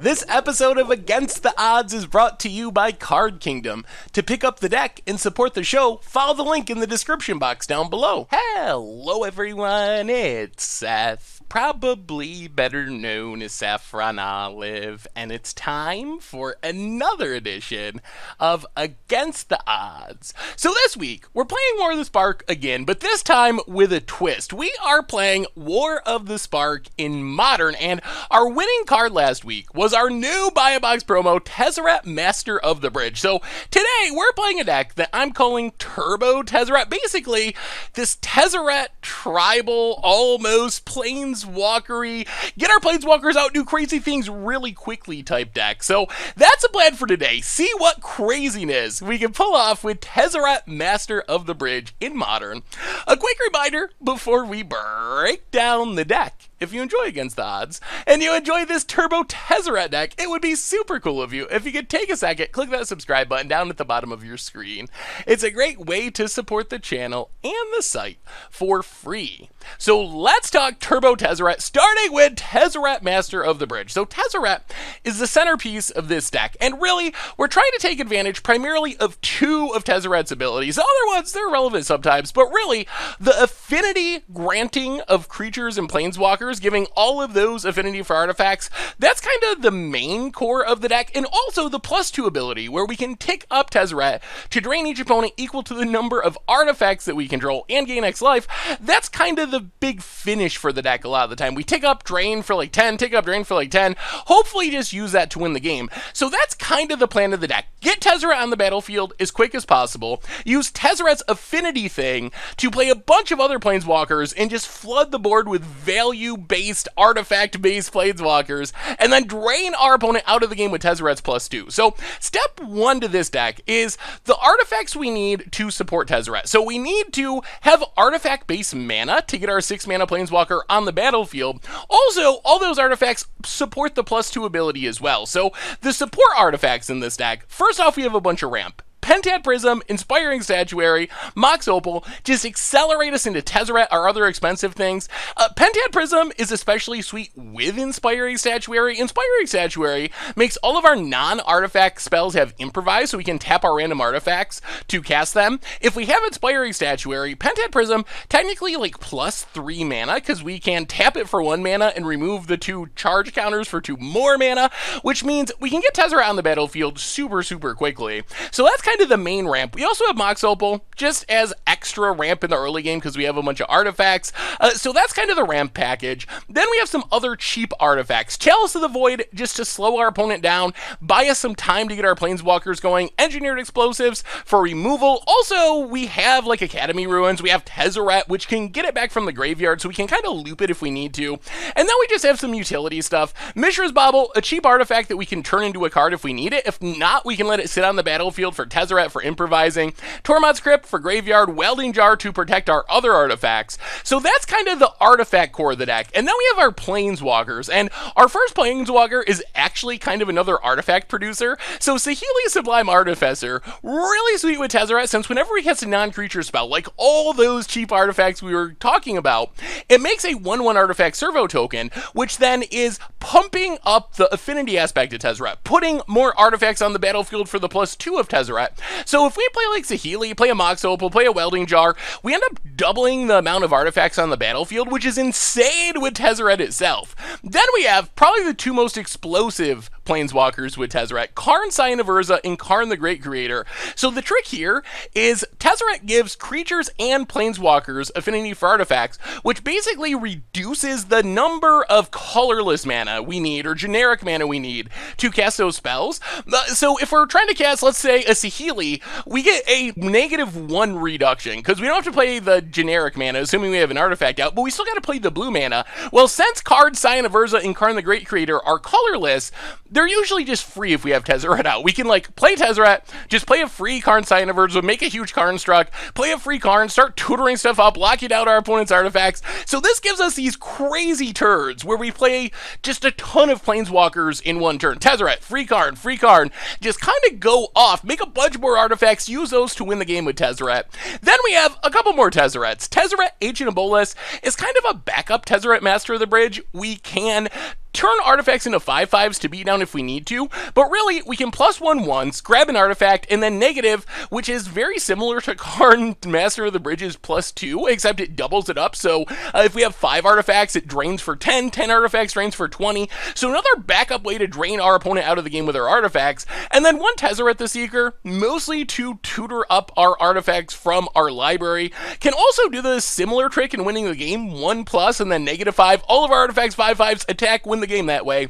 This episode of Against the Odds is brought to you by Card Kingdom. To pick up the deck and support the show, follow the link in the description box down below. Hello everyone, it's Seth, probably better known as Saffron Olive, and it's time for another edition of Against the Odds. So this week, we're playing War of the Spark again, but this time with a twist. We are playing War of the Spark in Modern, and our winning card last week was our new Buy a Box promo, Tezzeret, Master of the Bridge. So today, we're playing a deck that I'm calling Turbo Tezzeret. Basically, this Tezzeret tribal, almost planeswalkery, get our planeswalkers out, do crazy things really quickly type deck. So that's a plan for today. See what craziness we can pull off with Tezzeret, Master of the Bridge in Modern. A quick reminder before we break down the deck. If you enjoy Against the Odds, and you enjoy this Turbo Tezzeret deck, it would be super cool of you if you could take a second, click that subscribe button down at the bottom of your screen. It's a great way to support the channel and the site for free. So let's talk Turbo Tezzeret, starting with Tezzeret, Master of the Bridge. So Tezzeret is the centerpiece of this deck, and really, we're trying to take advantage primarily of two of Tezzeret's abilities. The other ones, they're relevant sometimes, but really, the affinity granting of creatures and planeswalkers, giving all of those affinity for artifacts, that's kind of the main core of the deck, and also the +2 ability, where we can tick up Tezzeret to drain each opponent equal to the number of artifacts that we control and gain X life. That's kind of the big finish for the deck a lot of the time. We tick up, drain for like 10, tick up, drain for like 10, hopefully just use that to win the game. So that's kind of the plan of the deck. Get Tezzeret on the battlefield as quick as possible, use Tezzeret's affinity thing to play a bunch of other planeswalkers and just flood the board with value-based, artifact-based planeswalkers, and then drain our opponent out of the game with Tezzeret's +2. So step one to this deck is the artifacts we need to support Tezzeret. So we need to have artifact-based mana to get our 6-mana planeswalker on the battlefield. Also, all those artifacts support the +2 ability as well. So the support artifacts in this deck, first off, we have a bunch of ramp. Pentad Prism, Inspiring Statuary, Mox Opal, just accelerate us into Tezzeret, our other expensive things. Pentad Prism is especially sweet with Inspiring Statuary. Inspiring Statuary makes all of our non-artifact spells have improvise, so we can tap our random artifacts to cast them. If we have Inspiring Statuary, Pentad Prism, technically like +3 mana, because we can tap it for 1 mana and remove the 2 charge counters for 2 more mana, which means we can get Tezzeret on the battlefield super quickly. So that's kind of the main ramp. We also have Mox Opal, just as extra ramp in the early game because we have a bunch of artifacts. So that's kind of the ramp package. Then we have some other cheap artifacts. Chalice of the Void, just to slow our opponent down, buy us some time to get our planeswalkers going. Engineered Explosives for removal. Also, we have like Academy Ruins. We have Tezzeret, which can get it back from the graveyard, so we can kind of loop it if we need to. And then we just have some utility stuff. Mishra's Bauble, a cheap artifact that we can turn into a card if we need it. If not, we can let it sit on the battlefield for Tezzeret for improvising, Tormod's Crypt for graveyard, Welding Jar to protect our other artifacts. So that's kind of the artifact core of the deck. And then we have our planeswalkers, and our first planeswalker is actually kind of another artifact producer. So Saheeli Sublime Artificer, really sweet with Tezzeret, since whenever he gets a non-creature spell, like all those cheap artifacts we were talking about, it makes a 1/1 artifact servo token, which then is pumping up the affinity aspect of Tezzeret, putting more artifacts on the battlefield for the +2 of Tezzeret. So if we play like Saheeli, play a Mox Opal, play a Welding Jar, we end up doubling the amount of artifacts on the battlefield, which is insane with Tezzeret itself. Then we have probably the 2 most explosive planeswalkers with Tezzeret, Karn, Scion of Urza, and Karn the Great Creator. So the trick here is Tezzeret gives creatures and planeswalkers affinity for artifacts, which basically reduces the number of colorless mana we need, or generic mana we need, to cast those spells. So if we're trying to cast, let's say, a Saheeli, we get a -1 reduction, because we don't have to play the generic mana, assuming we have an artifact out, but we still got to play the blue mana. Well, since Karn, Scion of Urza, and Karn the Great Creator are colorless, they're usually just free if we have Tezzeret out. We can like play Tezzeret, just play a free Karn, Scion of Urza, make a huge Karn struck, play a free Karn, start tutoring stuff up, locking out our opponent's artifacts. So this gives us these crazy turns where we play just a ton of planeswalkers in one turn. Tezzeret, free Karn, just kind of go off, make a bunch more artifacts, use those to win the game with Tezzeret. Then we have a couple more Tezzerets. Tezzeret, Ancient of Bolas, is kind of a backup Tezzeret, Master of the Bridge. We can turn artifacts into 5/5s to beat down if we need to, but really, we can +1 once, grab an artifact, and then negative, which is very similar to Karn Master of the Bridges +2, except it doubles it up, so if we have 5 artifacts, it drains for 10, 10 artifacts drains for 20, so another backup way to drain our opponent out of the game with our artifacts, and then 1 Tezzeret the Seeker, mostly to tutor up our artifacts from our library, can also do the similar trick in winning the game, 1+ and then -5, all of our artifacts 5/5s, attack, win the game that way.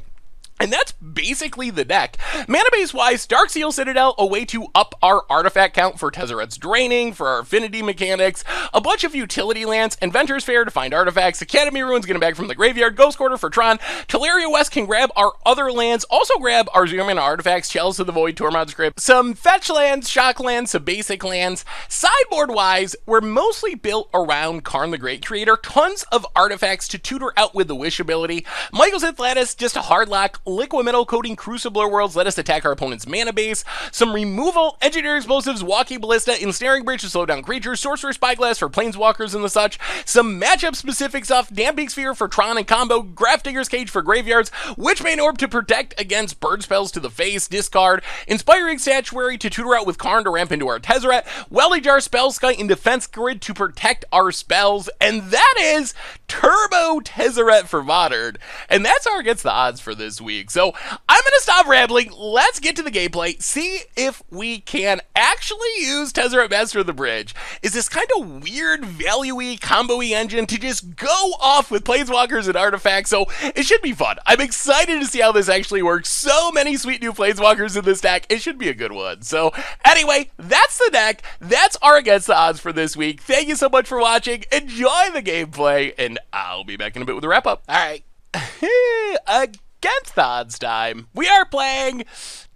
And that's basically the deck. Mana base wise, Darksteel Citadel, a way to up our artifact count for Tezzeret's draining, for our affinity mechanics, a bunch of utility lands, Inventor's Fair to find artifacts, Academy Ruins getting back from the graveyard, Ghost Quarter for Tron, Teleria West can grab our other lands, also grab our 0-mana artifacts, Chalice of the Void, Tormod's Crypt, some fetch lands, shock lands, some basic lands. Sideboard wise, we're mostly built around Karn the Great Creator, tons of artifacts to tutor out with the Wish ability, Michael's Lattice, just a hard lock, Liquid Metal Coating, Crucibler Worlds let us attack our opponent's mana base, some removal, Engineer Explosives, Walking Ballista, Ensnaring Bridge to slow down creatures, Sorcerer's Spyglass for Planeswalkers and the such, some matchup specific stuff, Damping Sphere for Tron and combo, Grafdigger's Cage for graveyards, Witchbane Orb to protect against bird spells to the face, discard, Inspiring Statuary to tutor out with Karn to ramp into our Tezzeret, Welly Jar, Spellskite, and Defense Grid to protect our spells, and that is Turbo Tezzeret for Modern, and that's our Against the Odds for this week. So I'm going to stop rambling. Let's get to the gameplay. See if we can actually use Tezzeret Master of the Bridge. Is this kind of weird value-y, combo-y engine to just go off with Planeswalkers and artifacts? So it should be fun. I'm excited to see how this actually works. So many sweet new Planeswalkers in this deck. It should be a good one. So anyway, that's the deck. That's our Against the Odds for this week. Thank you so much for watching. Enjoy the gameplay, and I'll be back in a bit with a wrap-up. All right. Against the Odds time. We are playing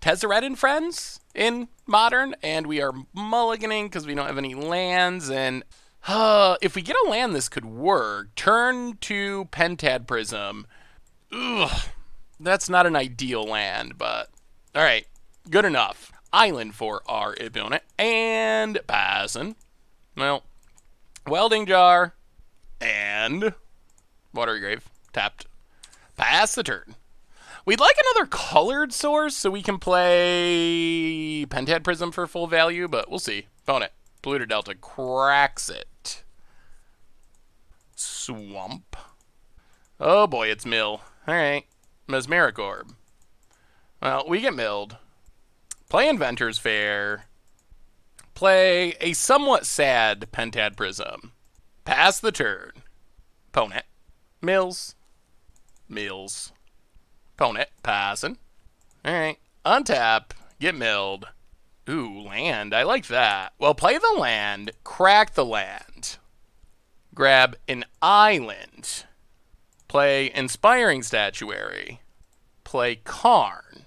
Tezzeret and Friends in Modern, and we are mulliganing because we don't have any lands, and if we get a land, this could work. Turn to Pentad Prism. Ugh, that's not an ideal land, but alright, good enough. Island for our opponent, and passing. Well, Welding Jar, and Watery Grave, tapped. Pass the turn. We'd like another colored source so we can play Pentad Prism for full value, but we'll see. Phone it. Polluter Delta cracks it. Swamp. Oh boy, it's mill. Alright. Mesmeric Orb. Well, we get milled. Play Inventor's Fair. Play a somewhat sad Pentad Prism. Pass the turn. Opponent. Mills. Mills. Opponent, passing. Alright, untap, get milled. Ooh, land, I like that. Well, play the land, crack the land. Grab an island. Play Inspiring Statuary. Play Karn.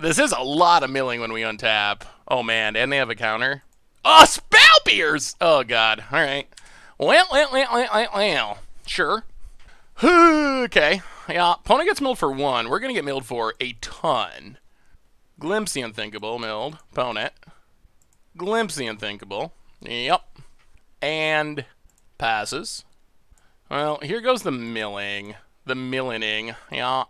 This is a lot of milling when we untap. Oh man, and they have a counter. Oh, Spell Pierce! Oh god, alright. Well, sure. Okay. Yeah, opponent gets milled for 1. We're going to get milled for a ton. Glimpse the Unthinkable, milled. Opponent. Glimpse the Unthinkable. Yep. And passes. Well, here goes the milling. The millining. Yeah.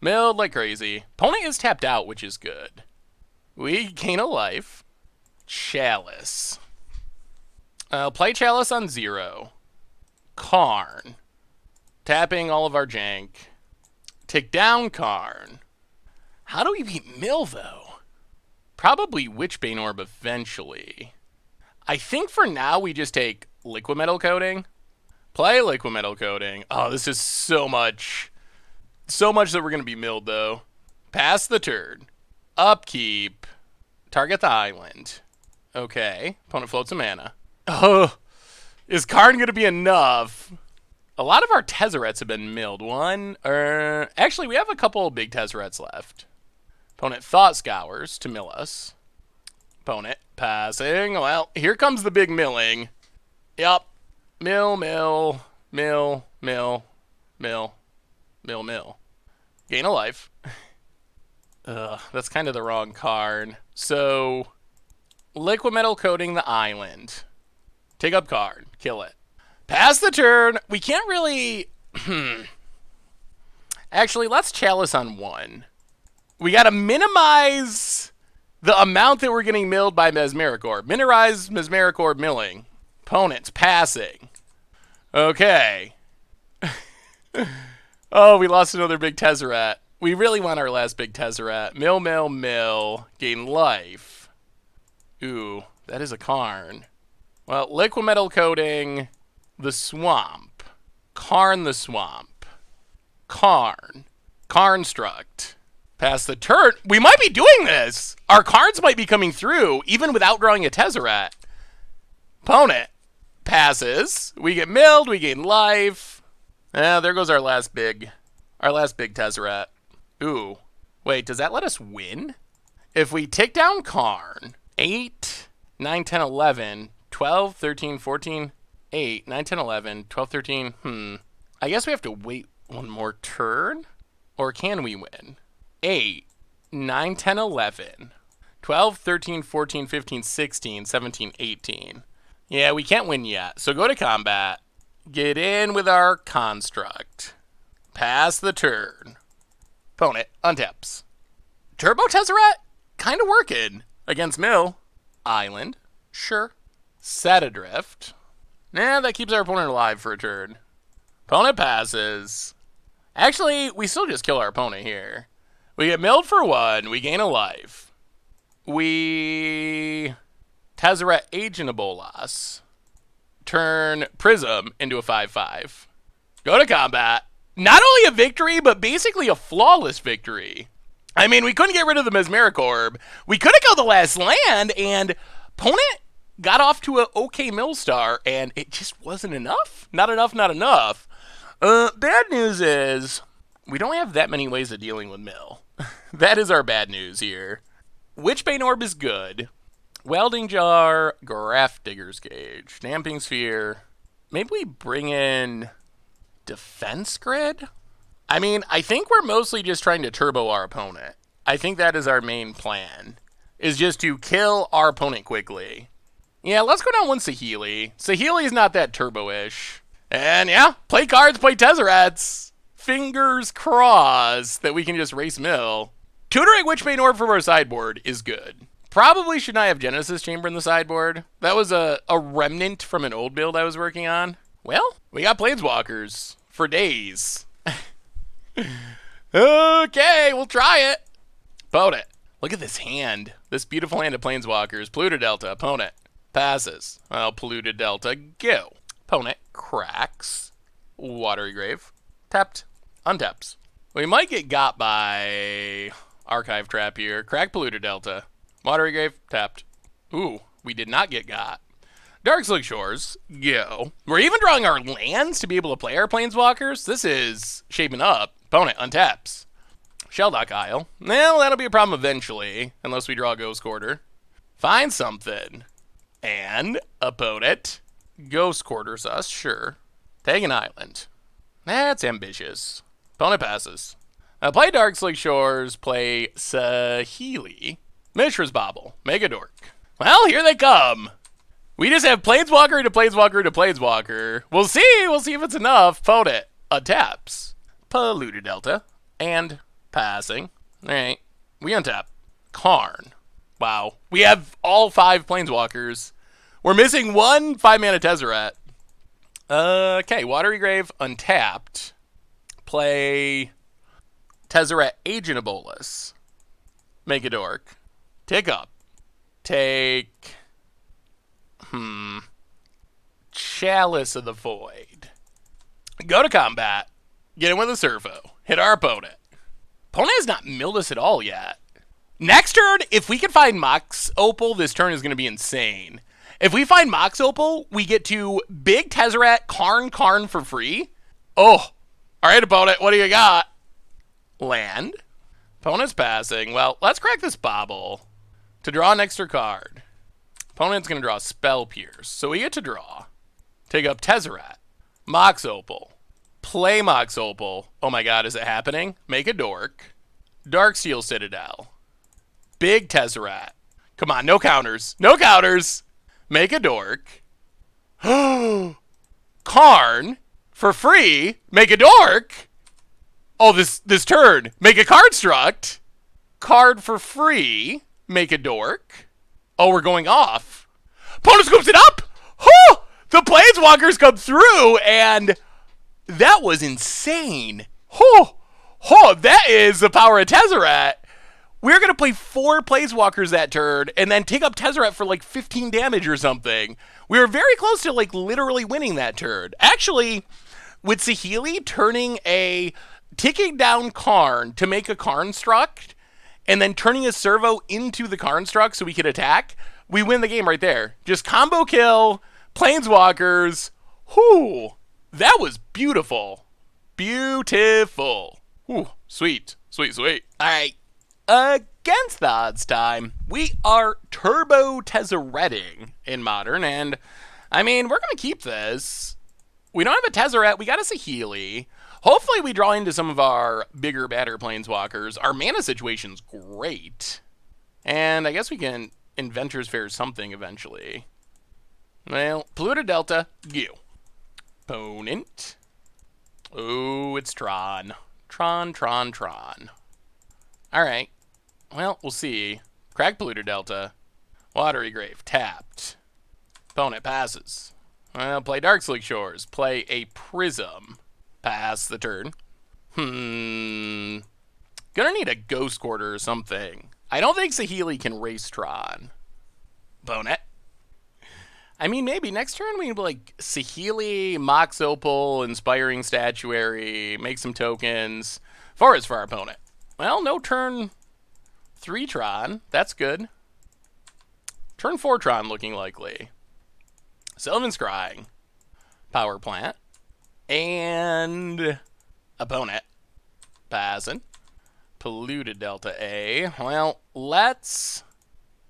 Milled like crazy. Opponent is tapped out, which is good. We gain a life. Chalice. Play Chalice on 0. Karn. Tapping all of our jank. Take down Karn. How do we beat Mill, though? Probably Witchbane Orb eventually. I think for now we just take Liquid Metal Coating. Play Liquid Metal Coating. Oh, this is so much. So much that we're going to be milled, though. Pass the turn. Upkeep. Target the island. Okay. Opponent floats a mana. Oh, is Karn going to be enough? A lot of our Tezzerets have been milled. Actually, we have a couple big Tezzerets left. Opponent Thought Scours to mill us. Opponent passing. Well, here comes the big milling. Yep. Mill. Gain a life. That's kind of the wrong Karn. So, Liquid Metal Coating the island. Take up Karn. Kill it. Pass the turn. We can't really... Actually, let's Chalice on 1. We got to minimize the amount that we're getting milled by Mesmeric Orb. Minimize Mesmeric Orb milling. Opponents passing. Okay. Oh, we lost another big Tezzeret. We really want our last big Tezzeret. Mill, mill, mill. Gain life. Ooh, that is a Karn. Well, Liquid Metal Coating. The Swamp. Karn the Swamp. Karn. Karnstruct. Pass the turn. We might be doing this. Our cards might be coming through, even without drawing a Tezzeret. Opponent passes. We get milled. We gain life. There goes our last big Tezzeret. Ooh. Wait, does that let us win? If we tick down Karn, 8, 9, 10, 11, 12, 13, 14, 8, 9, 10, 11, 12, 13, I guess we have to wait one more turn? Or can we win? 8, 9, 10, 11, 12, 13, 14, 15, 16, 17, 18. Yeah, we can't win yet. So go to combat. Get in with our construct. Pass the turn. Opponent untaps. Turbo Tezzeret? Kind of working. Against Mill. Island. Sure. Set Adrift. Nah, that keeps our opponent alive for a turn. Opponent passes. Actually, we still just kill our opponent here. We get milled for 1. We gain a life. We Tezzeret Agent of Bolas. Turn Prism into a 5/5. Go to combat. Not only a victory, but basically a flawless victory. I mean, we couldn't get rid of the Mesmeric Orb. We could have killed the last land, and opponent got off to an okay mill star, and it just wasn't enough. Not enough, not enough. Bad news is we don't have that many ways of dealing with mill. That is our bad news here. Witchbane Orb is good. Welding Jar, Graph Digger's Cage, Damping Sphere. Maybe we bring in Defense Grid? I mean, I think we're mostly just trying to turbo our opponent. I think that is our main plan, is just to kill our opponent quickly. Yeah, let's go down one Saheeli. Saheeli is not that turbo-ish. And yeah, play cards, play Tezzerets. Fingers crossed that we can just race mill. Tutoring Witchbane Orb from our sideboard is good. Probably should not have Genesis Chamber in the sideboard. That was a remnant from an old build I was working on. Well, we got Planeswalkers for days. Okay, we'll try it. Opponent. Look at this hand. This beautiful hand of Planeswalkers. Polluted Delta. Opponent. Passes. Well, Polluted Delta. Go. Opponent. Cracks. Watery Grave. Tapped. Untaps. We might get got by Archive Trap here. Crack Polluted Delta. Watery Grave. Tapped. Ooh, we did not get got. Darkslick Shores. Go. We're even drawing our lands to be able to play our Planeswalkers. This is shaping up. Opponent untaps. Shelldock Isle. Well, that'll be a problem eventually, unless we draw a Ghost Quarter. Find something. And opponent Ghost Quarters us, sure. Take an island. That's ambitious. Opponent passes. Now play Darkslick Shores, play Saheeli. Mishra's Bauble. Make a dork. Well, here they come. We just have Planeswalker to Planeswalker to Planeswalker. We'll see if it's enough. Opponent untaps. Polluted Delta. And passing. Alright. We untap. Karn. Wow. We have all 5 Planeswalkers. We're missing 1 5-mana Tezzeret. Okay. Watery Grave untapped. Play Tezzeret Agent of Bolas. Make a dork. Tick up. Take... Chalice of the Void. Go to combat. Get in with a Servo. Hit our opponent. Opponent has not milled us at all yet. Next turn, if we can find Mox Opal, this turn is going to be insane. If we find Mox Opal, we get to big Tezzeret, Karn for free. Oh. Alright, opponent, what do you got? Land. Opponent's passing. Well, let's crack this Bauble to draw an extra card. Opponent's going to draw Spell Pierce. So we get to draw. Take up Tezzeret. Mox Opal. Play Mox Opal. Oh my god, is it happening? Make a dork. Darksteel Citadel. Big Tezzeret. Come on, no counters. No counters. Make a dork. Karn. For free. Make a dork. Oh, this turn. Make a card struct. Card for free. Make a dork. Oh, we're going off. Opponent scoops it up. Whew! The Planeswalkers come through, and that was insane. That is the power of Tezzeret. We're going to play 4 Planeswalkers that turn, and then take up Tezzeret for like 15 damage or something. We were very close to like literally winning that turn. Actually, with Saheeli ticking down Karn to make a Karn struct, and then turning a servo into the Karn struct so we could attack, we win the game right there. Just combo kill, Planeswalkers. Whew. That was beautiful. Beautiful. Whew. Sweet. Sweet, sweet. All right. Against the odds time, we are turbo Tezzeretting in Modern, and I mean, we're going to keep this. We don't have a Tezzeret. We got a Saheeli. Hopefully we draw into some of our bigger, badder Planeswalkers. Our mana situation's great. And I guess we can Inventor's Fair something eventually. Well, Polluted Delta, you. Opponent. Oh, it's Tron. Tron. Alright. Well, we'll see. Crack Polluted Delta. Watery Grave, tapped. Opponent passes. Well, play Darkslick Shores. Play a Prism. Pass the turn. Gonna need a Ghost Quarter or something. I don't think Saheeli can race Tron. Opponent. I mean, maybe next turn we like Saheeli, Mox Opal, Inspiring Statuary, make some tokens. Forest for our opponent. Well, no turn 3 Tron. That's good. Turn 4 Tron looking likely. Sylvan's Scrying. Power Plant. And opponent. Passing. Polluted Delta A. Well, let's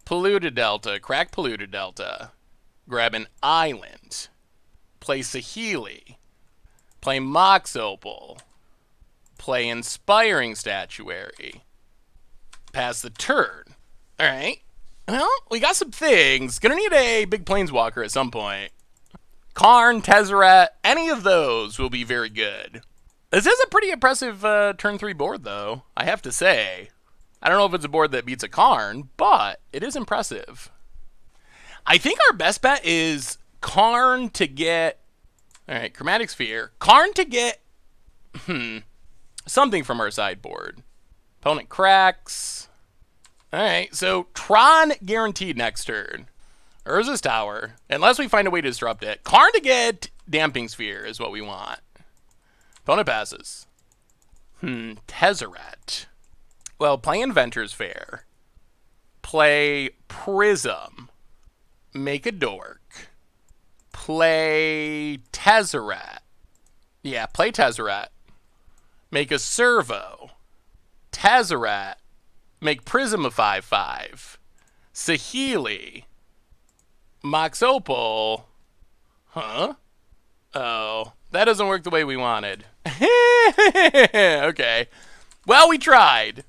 Polluted Delta. Crack Polluted Delta. Grab an island. Play Saheeli. Play Mox Opal. Play Inspiring Statuary. Pass the turn. Alright. Well, we got some things. Gonna need a big Planeswalker at some point. Karn, Tezzeret, any of those will be very good. This is a pretty impressive turn 3 board, though, I have to say. I don't know if it's a board that beats a Karn, but it is impressive. I think our best bet is Karn to get... Alright, Chromatic Sphere. Karn to get... something from our sideboard. Opponent cracks. Alright, so Tron guaranteed next turn. Urza's Tower. Unless we find a way to disrupt it. Karn to get Damping Sphere is what we want. Opponent passes. Tezzeret. Well, play Inventor's Fair. Play Prism. Make a dork. Play Tezzeret. Yeah, play Tezzeret. Make a servo. Tezzeret. Make Prism a 5/5. Saheeli. Mox Opal. Huh? Oh, that doesn't work the way we wanted. Okay. Well, we tried.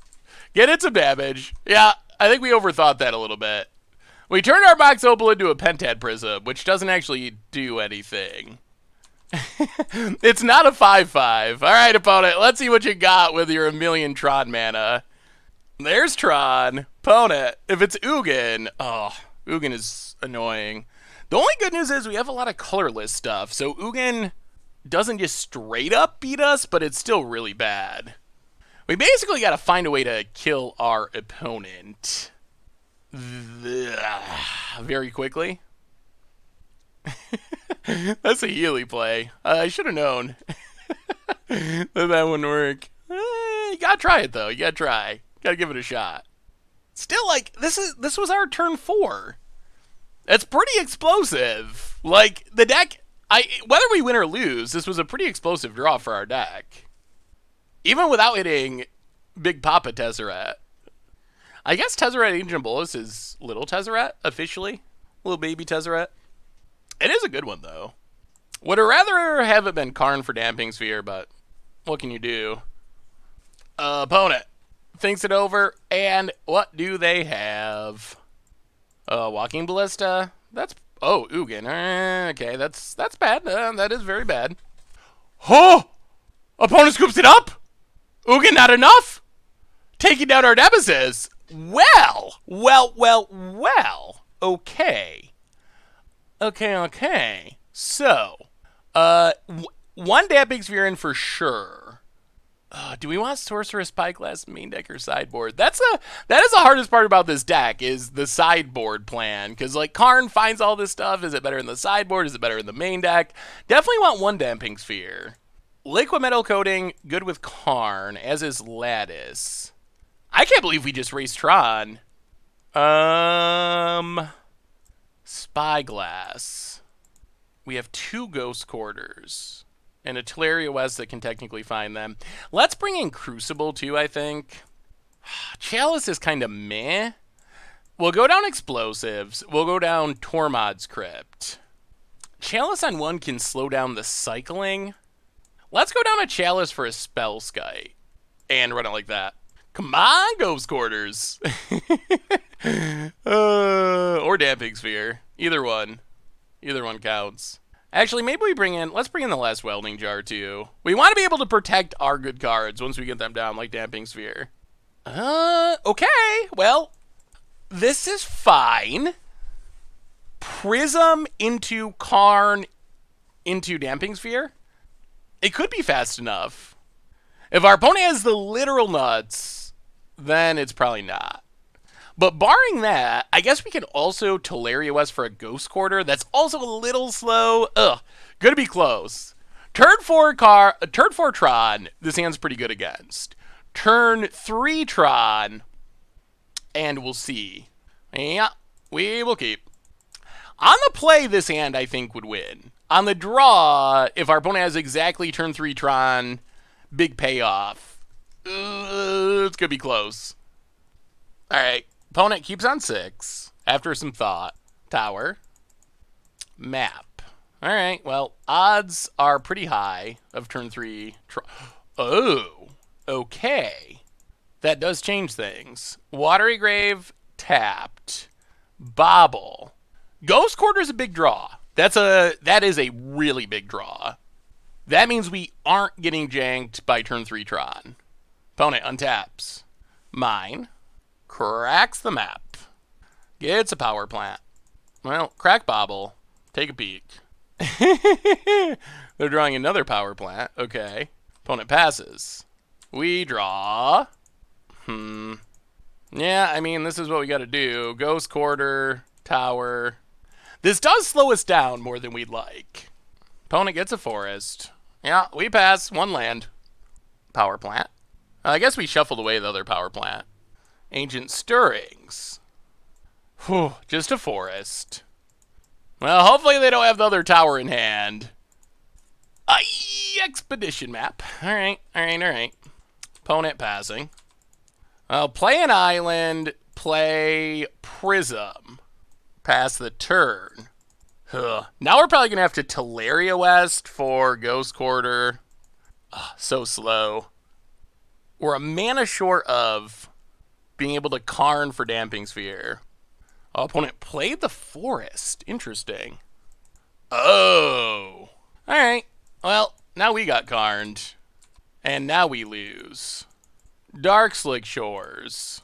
Get it some damage. Yeah, I think we overthought that a little bit. We turned our Mox Opal into a Pentad Prism, which doesn't actually do anything. It's not a 5/5. All right, opponent, let's see what you got with your 1,000,000 Tron mana. There's Tron. Opponent, if it's Ugin, oh, Ugin is annoying. The only good news is we have a lot of colorless stuff, so Ugin doesn't just straight up beat us, but it's still really bad. We basically got to find a way to kill our opponent very quickly. That's a Healy play. I should have known that wouldn't work. You gotta try it though. You gotta try. Gotta give it a shot. Still, like, this was our turn 4. That's pretty explosive. Like, the deck, whether we win or lose, this was a pretty explosive draw for our deck. Even without hitting Big Papa Tezzeret. I guess Tezzeret Ancient Bolus is Little Tezzeret, officially. Little baby Tezzeret. It is a good one, though. Would have rather have it been Karn for Damping Sphere, but what can you do? Opponent thinks it over, and what do they have? Walking Ballista. That's... Oh, Ugin. Okay, that's bad. That is very bad. Oh! Opponent scoops it up? Ugin, not enough? Taking down our nemesis? Well. Okay. So, one Damping Sphere in for sure. Do we want Sorcerer, Spyglass, main deck, or sideboard? That is the hardest part about this deck, is the sideboard plan. Because, like, Karn finds all this stuff. Is it better in the sideboard? Is it better in the main deck? Definitely want one Damping Sphere. Liquid Metal Coating, good with Karn, as is Lattice. I can't believe we just raced Tron. Spyglass. We have 2 Ghost Quarters. And a Teleria West that can technically find them. Let's bring in Crucible, too, I think. Chalice is kind of meh. We'll go down Explosives. We'll go down Tormod's Crypt. Chalice on 1 can slow down the cycling. Let's go down a Chalice for a Spellskite. And run it like that. Come on, Ghost Quarters. Or Damping Sphere. Either one. Either one counts. Actually, maybe let's bring in the last Welding Jar, too. We want to be able to protect our good cards once we get them down, like Damping Sphere. Okay. Well, this is fine. Prism into Karn into Damping Sphere. It could be fast enough. If our opponent has the literal nuts, then it's probably not. But barring that, I guess we can also Teleria West for a Ghost Quarter. That's also a little slow. Gonna be close. Turn 4 Tron, this hand's pretty good against. Turn 3 Tron, and we'll see. Yeah, we will keep. On the play, this hand, I think, would win. On the draw, if our opponent has exactly turn 3 Tron, big payoff. It's gonna be close. Alright. Opponent keeps on 6. After some thought. Tower. Map. Alright, well, odds are pretty high of turn 3. Oh, okay. That does change things. Watery Grave, tapped. Bobble. Ghost Quarter is a big draw. That is a really big draw. That means we aren't getting janked by turn 3 Tron. Opponent untaps. Mine. Cracks the map. Gets a power plant. Well, crack Bobble. Take a peek. They're drawing another power plant. Okay. Opponent passes. We draw. Yeah, I mean, this is what we got to do. Ghost Quarter, Tower. This does slow us down more than we'd like. Opponent gets a forest. Yeah, we pass. 1 land. Power plant. I guess we shuffled away the other power plant. Ancient Stirrings. Whew, just a forest. Well, hopefully they don't have the other tower in hand. Expedition map. Alright. Opponent passing. Well, play an island, play Prism. Pass the turn. Now we're probably going to have to Teleria West for Ghost Quarter. So slow. We're a mana short of being able to Karn for Damping Sphere. Opponent played the forest. Interesting. Oh. Alright. Well, now we got Karned. And now we lose. Dark Slick Shores.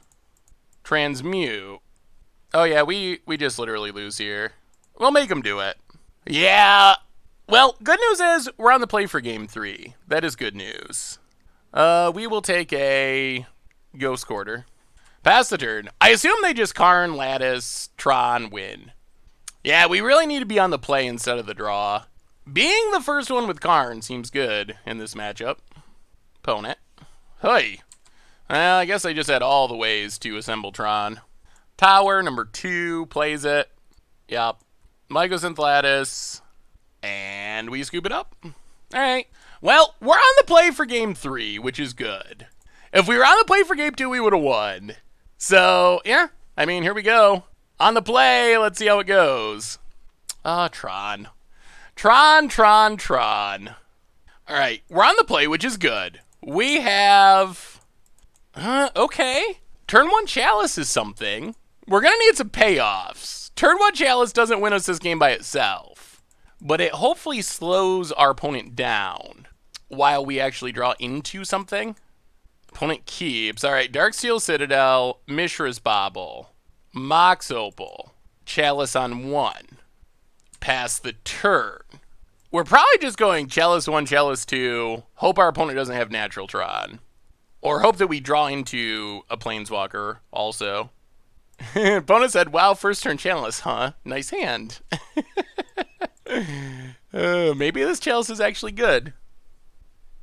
Transmute. Oh yeah, we just literally lose here. We'll make them do it. Yeah. Well, good news is we're on the play for game 3. That is good news. We will take a Ghost Quarter. Pass the turn. I assume they just Karn, Lattice, Tron, win. Yeah, we really need to be on the play instead of the draw. Being the first one with Karn seems good in this matchup. Opponent. Hey. Well, I guess I just had all the ways to assemble Tron. Tower, number 2, plays it. Yup. Mycosynth Lattice. And we scoop it up. Alright. Well, we're on the play for game 3, which is good. If we were on the play for game 2, we would have won. So, yeah. I mean, here we go. On the play, let's see how it goes. Tron. Tron. Alright, we're on the play, which is good. We have... okay. Turn 1 Chalice is something. We're going to need some payoffs. Turn 1 Chalice doesn't win us this game by itself. But it hopefully slows our opponent down while we actually draw into something. Opponent keeps. All right, Darksteel Citadel, Mishra's Bauble, Mox Opal, Chalice on 1. Pass the turn. We're probably just going Chalice 1, Chalice 2, hope our opponent doesn't have Natural Tron. Or hope that we draw into a Planeswalker also. Opponent said, wow, first turn Chalice, huh? Nice hand. Maybe this Chalice is actually good.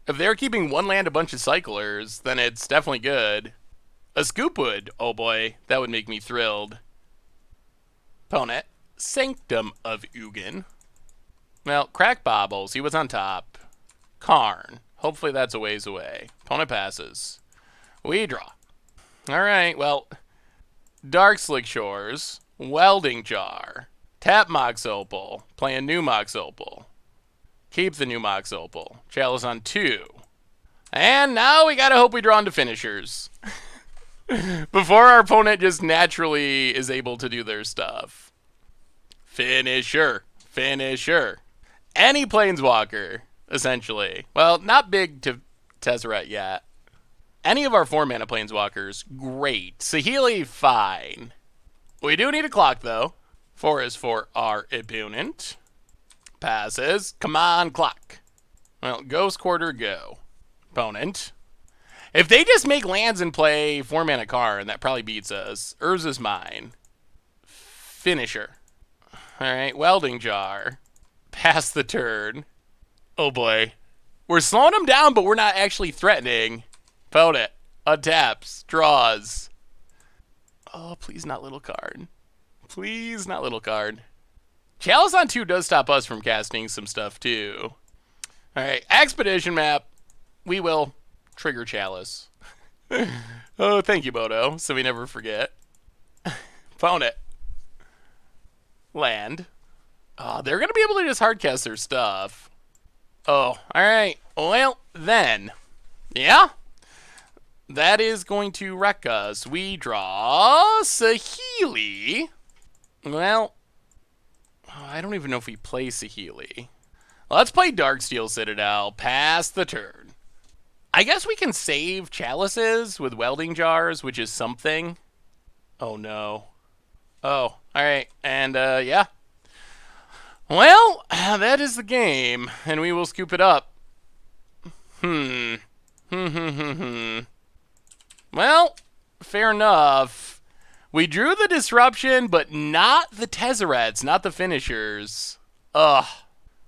If they're keeping one land, a bunch of cyclers, then it's definitely good. A Scoop would, oh boy, that would make me thrilled. Opponent, Sanctum of Ugin. Well, Crack Bauble, see what's on top. Karn, hopefully that's a ways away. Opponent passes. We draw. Alright, well, Dark Slick Shores, Welding Jar, tap Mox Opal, play a new Mox Opal. Keep the new Mox Opal. Chalice on 2. And now we gotta hope we draw into finishers. Before our opponent just naturally is able to do their stuff. Finisher. Finisher. Any Planeswalker, essentially. Well, not big to Tezzeret yet. Any of our 4-mana Planeswalkers, great. Saheeli, fine. We do need a clock, though. 4 is for our opponent. Passes. Come on, clock. Well, Ghost Quarter, go. Opponent. If they just make lands and play 4-mana Karn, that probably beats us. Urza's mine. Finisher. Alright, Welding Jar. Pass the turn. Oh boy. We're slowing them down, but we're not actually threatening. Opponent. Untaps. Draws. Oh, please not little card. Please not little card. Chalice on 2 does stop us from casting some stuff, too. Alright, Expedition Map. We will trigger Chalice. Oh, thank you, Bodo, so we never forget. Opponent. Land. Oh, they're going to be able to just hardcast their stuff. Oh, alright. Well, then. Yeah? That is going to wreck us. We draw Saheeli. Well, I don't even know if we play Saheeli. Let's play Darksteel Citadel. Pass the turn. I guess we can save Chalices with Welding Jars, which is something. Oh, no. Oh, alright. And, yeah. Well, that is the game, and we will scoop it up. Well, fair enough. We drew the Disruption, but not the Tezzerets, not the finishers. Ugh.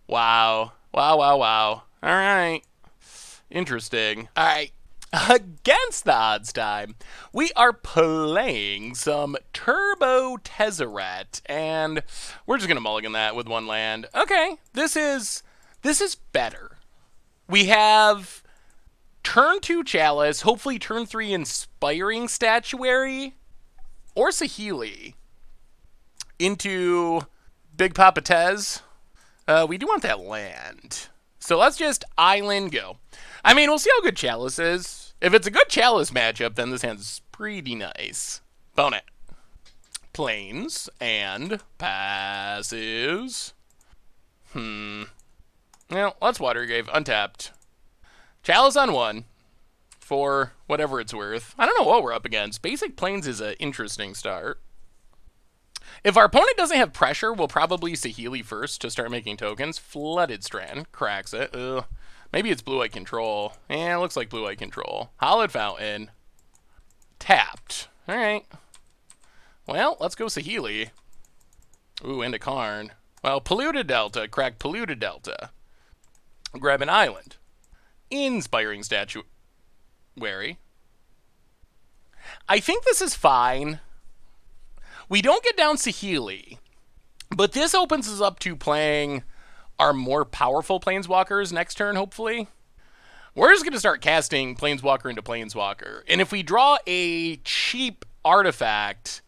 Wow. Wow, wow, wow. Alright. Interesting. Alright. Against the odds time, we are playing some Turbo Tezzeret, and we're just going to mulligan that with 1 land. Okay, this is better. We have turn 2 Chalice, hopefully turn 3 Inspiring Statuary, or Saheeli, into Big Papa Tez. We do want that land. So let's just island go. I mean, we'll see how good Chalice is. If it's a good Chalice matchup, then this hand's pretty nice. Opponent. Plains and passes. Well, let's Watergrave. Untapped. Chalice on 1 for whatever it's worth. I don't know what we're up against. Basic Plains is an interesting start. If our opponent doesn't have pressure, we'll probably Saheeli first to start making tokens. Flooded Strand. Cracks it. Ugh. Maybe it's Blue-White Control. Yeah, it looks like Blue-White Control. Hollowed Fountain. Tapped. Alright. Well, let's go Saheeli. Ooh, and a Karn. Well, Polluted Delta. Crack Polluted Delta. Grab an island. Inspiring Statuary. I think this is fine. We don't get down Saheeli, but this opens us up to playing our more powerful Planeswalkers next turn, hopefully. We're just going to start casting Planeswalker into Planeswalker, and if we draw a cheap artifact,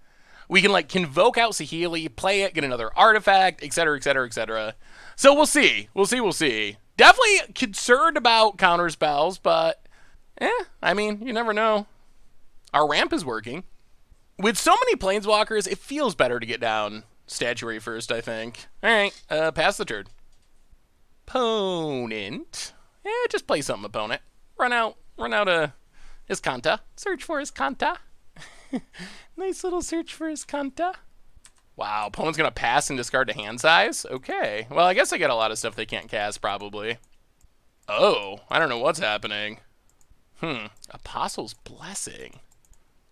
we can, like, convoke out Saheeli, play it, get another artifact, etc., etc., etc. So we'll see. We'll see. Definitely concerned about counter spells, but, I mean, you never know. Our ramp is working. With so many Planeswalkers, it feels better to get down Statuary first, I think. Alright, pass the turn. Opponent. Yeah, just play something, opponent. Run out a Iskanta. Search for Iskanta. Nice little search for Iskanta. Wow, opponent's going to pass and discard to hand size? Okay. Well, I guess I get a lot of stuff they can't cast, probably. Oh, I don't know what's happening. Apostle's Blessing.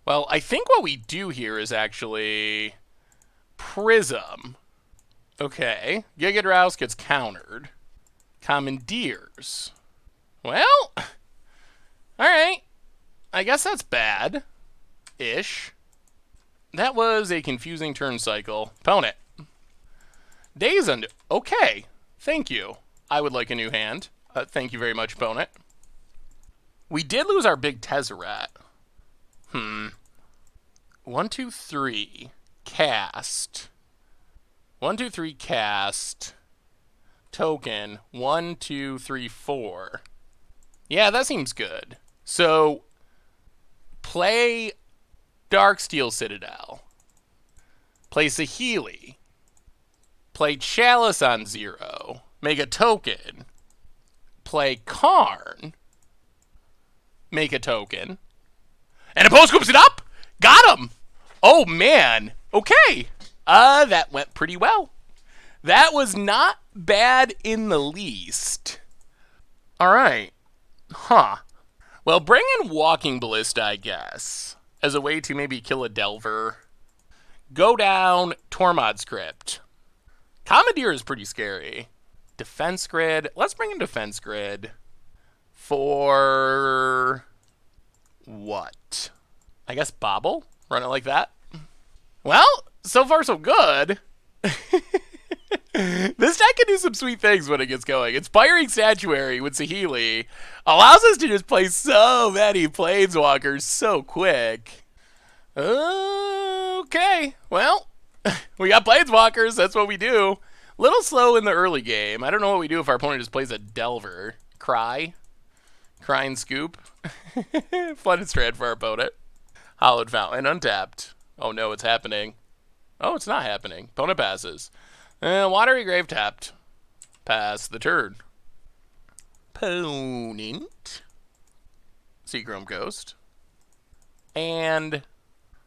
Well, I think what we do here is actually Prism. Okay. Gigadrouse gets countered. Commandeers. Well, alright. I guess that's bad-ish. That was a confusing turn cycle. Opponent. Days Undo. Okay. Thank you. I would like a new hand. Thank you very much, opponent. We did lose our big Tezzeret. 1, 2, 3. Cast. 1, 2, 3. Cast. Token. 1, 2, 3, 4. Yeah, that seems good. So, play Darksteel Citadel. Play Saheeli. Play Chalice on 0. Make a token. Play Karn. Make a token. And opponent scoops it up! Got him! Oh, man. Okay. That went pretty well. That was not bad in the least. Alright. Huh. Well, bring in Walking Ballista, I guess, as a way to maybe kill a Delver. Go down Tormod Script. Commandeer is pretty scary. Defense Grid. Let's bring in Defense Grid. For what? I guess Bobble? Run it like that? Well, so far so good. This deck can do some sweet things when it gets going. Inspiring Statuary with Saheeli allows us to just play so many Planeswalkers so quick. Okay, well, we got Planeswalkers. That's what we do. Little slow in the early game. I don't know what we do if our opponent just plays a Delver. Cry and Scoop. Flooded Strand for our opponent. Hollowed Fountain, untapped. Oh no, it's happening. Oh, it's not happening. Opponent passes. Watery Grave tapped. Pass the turn. Opponent. Seagram Ghost. And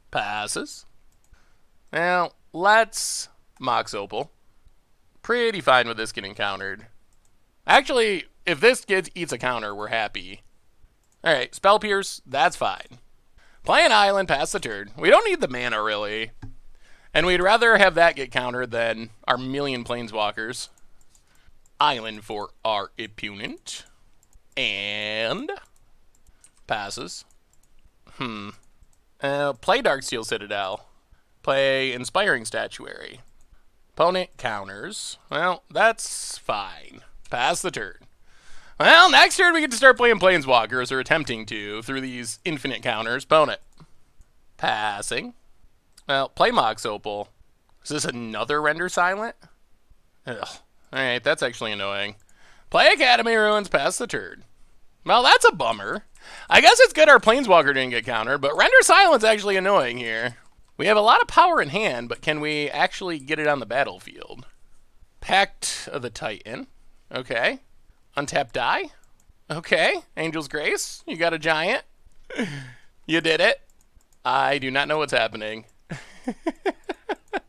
passes. Now, let's Mox Opal. Pretty fine with this getting countered. Actually, if this eats a counter, we're happy. Alright, Spell Pierce, that's fine. Play an island, pass the turn. We don't need the mana, really. And we'd rather have that get countered than our million Planeswalkers. Island for our opponent. And passes. Play Darksteel Citadel. Play Inspiring Statuary. Opponent counters. Well, that's fine. Pass the turn. Well, next turn we get to start playing Planeswalkers, or attempting to, through these infinite counters. Opponent. Passing. Well, play Mox Opal. Is this another Render Silent? Ugh. Alright, that's actually annoying. Play Academy Ruins, pass the turn. Well, that's a bummer. I guess it's good our Planeswalker didn't get countered, but Render Silent's actually annoying here. We have a lot of power in hand, but can we actually get it on the battlefield? Pact of the Titan. Okay. Untap die. Okay. Angel's Grace. You got a giant. You did it. I do not know what's happening.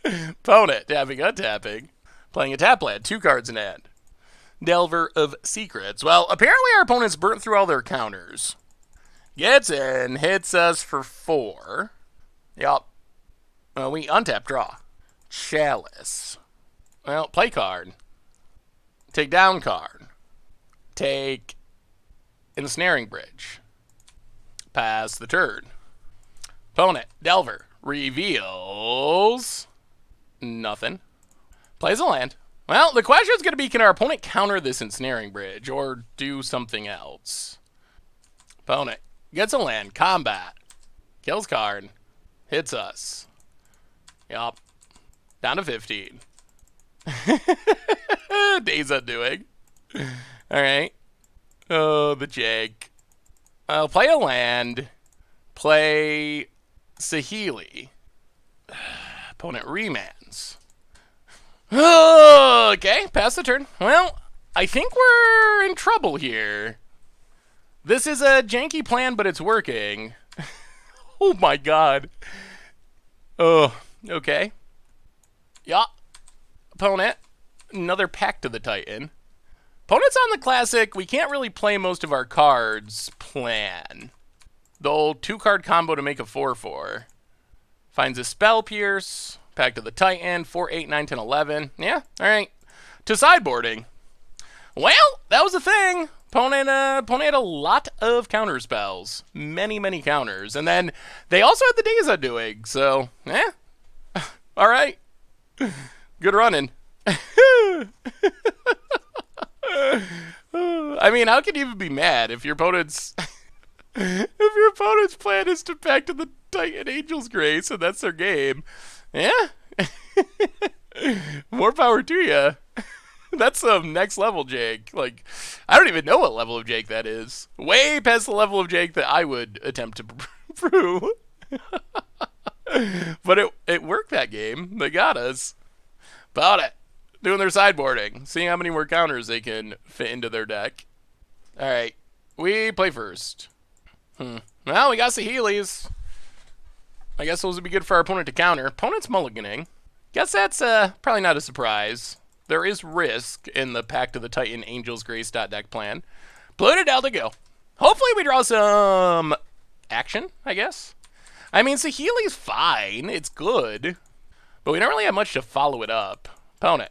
Opponent tapping, untapping. Playing a tap land. 2 cards in hand. Delver of Secrets. Well, apparently our opponent's burnt through all their counters. Gets in. Hits us for 4. Yup. Well, we untap, draw. Chalice. Well, play card. Take down card. Take Ensnaring Bridge. Pass the turn. Opponent, Delver, reveals nothing. Plays a land. Well, the question is going to be, can our opponent counter this Ensnaring Bridge or do something else? Opponent gets a land, combat, kills card, hits us. Yup. Down to 15. Days Undoing. Alright. Oh, the Jake. I'll play a land. Play Saheeli. Opponent remands. Okay, pass the turn. Well, I think we're in trouble here. This is a janky plan, but it's working. Oh my god. Oh, okay. Yeah. Opponent. Another Pact to the Titan. Opponent's on the classic, we can't really play most of our cards plan. The old 2-card combo to make a 4/4. Finds a Spell Pierce. Pact to the Titan. 4, 8, 9, 10, 11. Yeah, alright. To sideboarding. Well, that was the thing. Opponent had a lot of counter spells. Many, many counters. And then they also had the Days Undoing. So, alright. Good running. I mean, how can you even be mad if your opponent's plan is to Pact to the Titan Angel's Grace and that's their game? Yeah. More power to you. That's some next level jank. Like, I don't even know what level of jank that is. Way past the level of jank that I would attempt to prove. But it worked that game. They got us. About it. Doing their sideboarding. Seeing how many more counters they can fit into their deck. Alright. We play first. Well, we got Saheeli's. I guess those would be good for our opponent to counter. Opponent's mulliganing. Guess that's probably not a surprise. There is risk in the Pact of the Titan Angel's Grace deck plan. Polluted Delta go. Hopefully we draw some action, I guess. I mean, Saheeli's fine. It's good. But we don't really have much to follow it up. Opponent.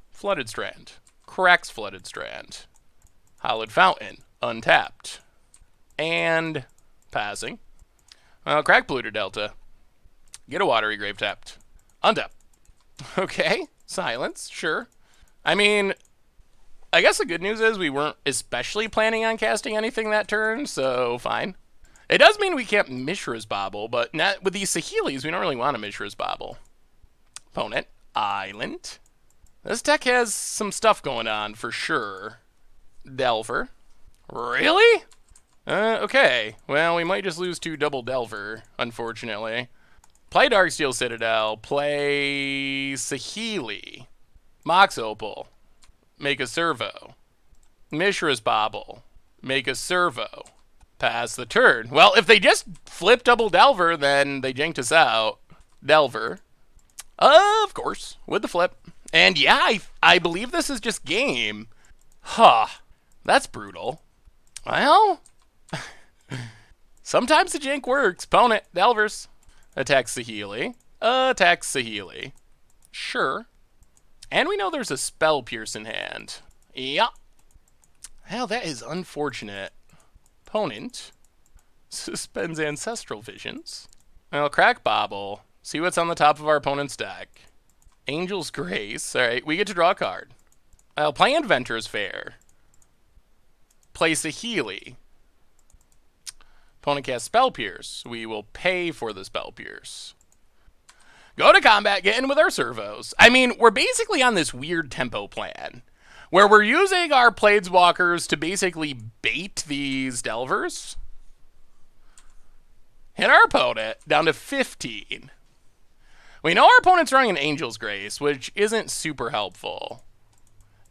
Flooded Strand. Cracks Flooded Strand. Hallowed Fountain. Untapped. And passing. Crack Polluted Delta. Get a Watery Grave tapped. Untap. Okay. Silence. Sure. I mean, I guess the good news is we weren't especially planning on casting anything that turn, so fine. It does mean we can't Mishra's Bobble, but not with these Saheeli's, we don't really want a Mishra's Bobble. Opponent. Island. This deck has some stuff going on for sure. Delver. Really? Okay. Well, we might just lose 2 double Delver, unfortunately. Play Darksteel Citadel. Play Saheeli. Mox Opal. Make a Servo. Mishra's Bobble. Make a Servo. Pass the turn. Well, if they just flip double Delver, then they janked us out. Delver. Of course, with the flip. And yeah, I believe this is just game. Huh. That's brutal. Well, sometimes the jank works. Opponent, Delvers. Attacks Saheeli. Attacks Saheeli. Sure. And we know there's a Spell Pierce in hand. Yeah. Hell, that is unfortunate. Opponent. Suspends Ancestral Visions. Well, crack Bobble. See what's on the top of our opponent's deck. Angel's Grace. Alright, we get to draw a card. I'll play Inventor's Fair. Play Saheeli. Opponent casts Spell Pierce. We will pay for the Spell Pierce. Go to combat, get in with our servos. I mean, we're basically on this weird tempo plan where we're using our Planeswalkers to basically bait these Delvers. Hit our opponent down to 15. We know our opponent's running an Angel's Grace, which isn't super helpful.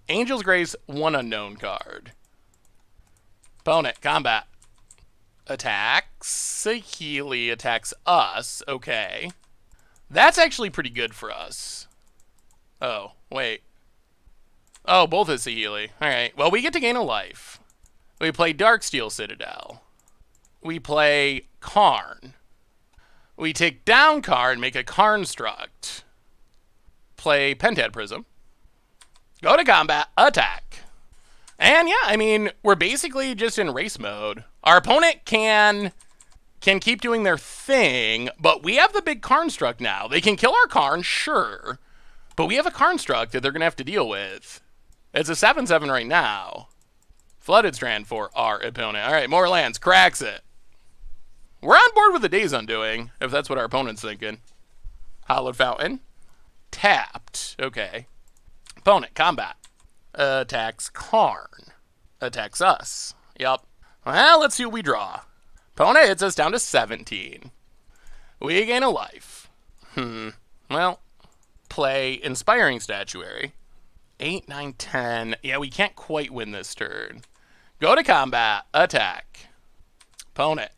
Angel's Grace, 1 unknown card. Opponent, combat. Attacks. Saheeli attacks us. Okay. That's actually pretty good for us. Oh, wait. Oh, both is Saheeli. Alright, well, we get to gain a life. We play Darksteel Citadel. We play Karn. We take down Karn, make a Karnstruct. Play Pentad Prism. Go to combat, attack. And yeah, I mean, we're basically just in race mode. Our opponent can keep doing their thing, but we have the big Karnstruct now. They can kill our Karn, sure, but we have a Karnstruct that they're going to have to deal with. It's a 7/7 right now. Flooded Strand for our opponent. All right, more lands, cracks it. We're on board with the Days Undoing, if that's what our opponent's thinking. Hallowed Fountain. Tapped. Okay. Opponent, combat. Attacks Karn. Attacks us. Yup. Well, let's see what we draw. Opponent hits us down to 17. We gain a life. Well, play Inspiring Statuary. 8, 9, 10. Yeah, we can't quite win this turn. Go to combat. Attack. Opponent.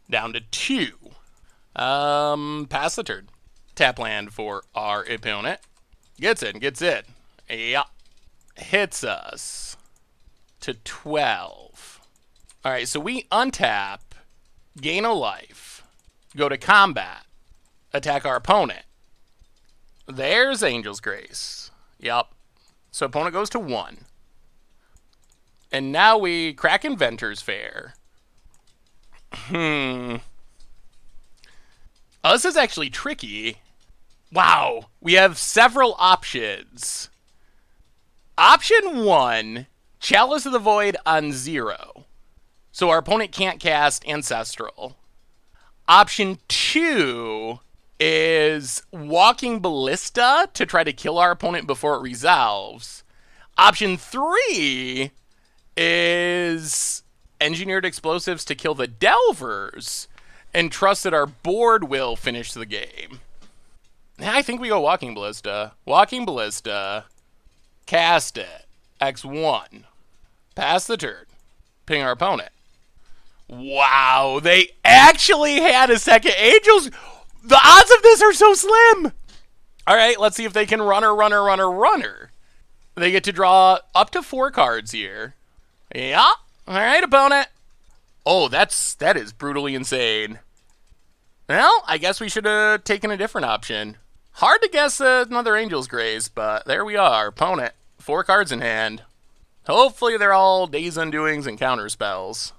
Down to 2. Pass the turn. Tap land for our opponent. Gets in. Yeah. Hits us to 12. All right, so we untap, gain a life, go to combat, attack our opponent. There's Angel's Grace. Yup. So opponent goes to 1. And now we crack Inventor's Fair. Oh, this is actually tricky. Wow. We have several options. Option 1, Chalice of the Void on 0. So our opponent can't cast Ancestral. Option 2 is Walking Ballista to try to kill our opponent before it resolves. Option 3 is Engineered Explosives to kill the Delvers and trust that our board will finish the game. I think we go Walking Ballista. Walking Ballista. Cast it. X1. Pass the turn. Ping our opponent. Wow, they actually had a second Angels. The odds of this are so slim. All right, let's see if they can runner. They get to draw up to 4 cards here. Yeah. All right, opponent. Oh, that is brutally insane. Well, I guess we should have taken a different option. Hard to guess another Angel's Grace, but there we are. Opponent, 4 cards in hand. Hopefully they're all Days Undoings and counter spells.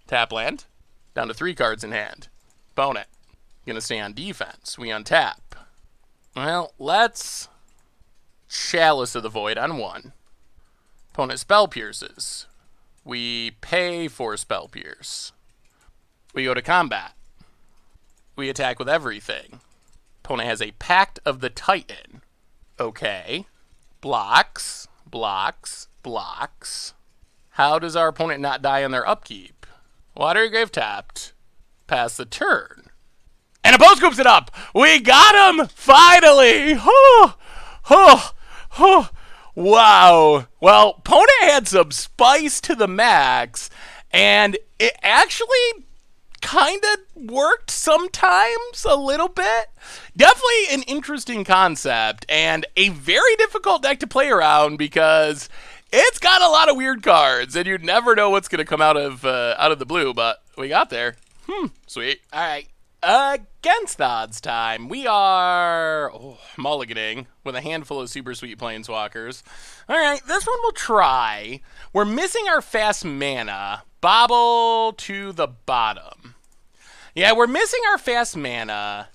Tap land. Down to 3 cards in hand. Opponent, gonna stay on defense. We untap. Well, let's Chalice of the Void on 1. Opponent Spell Pierces. We pay for Spell Pierce. We go to combat. We attack with everything. Opponent has a Pact of the Titan. Okay. Blocks. How does our opponent not die on their upkeep? Watery Grave tapped. Pass the turn. And a Opposed scoops it up! We got him! Finally! Wow. Well, opponent had some spice to the max, and it actually kind of worked sometimes a little bit. Definitely an interesting concept and a very difficult deck to play around because it's got a lot of weird cards and you'd never know what's going to come out of the blue, but we got there. Sweet. All right. Against the odds time, we are mulliganing with a handful of super sweet planeswalkers. All right, this one we'll try. We're missing our fast mana. Bobble to the bottom. Yeah, we're missing our fast mana,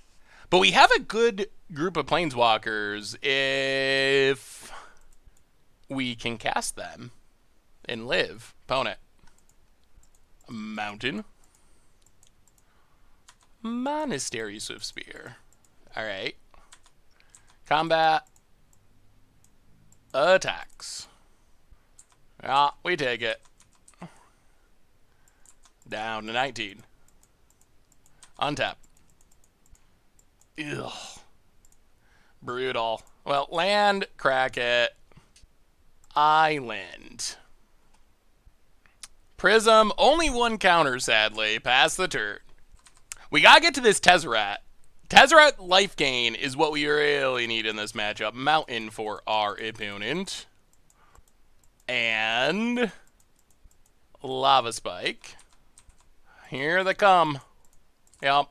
but we have a good group of planeswalkers if we can cast them and live. Opponent. Mountain. Monastery Swiftspear. Alright. Combat. Attacks. Yeah, we take it. Down to 19. Untap. Ugh. Brutal. Well, land, crack it. Island. Prism, only 1 counter, sadly. Pass the turn. We gotta get to this Tezzeret. Tezzeret life gain is what we really need in this matchup. Mountain for our opponent. And Lava Spike. Here they come. Yep.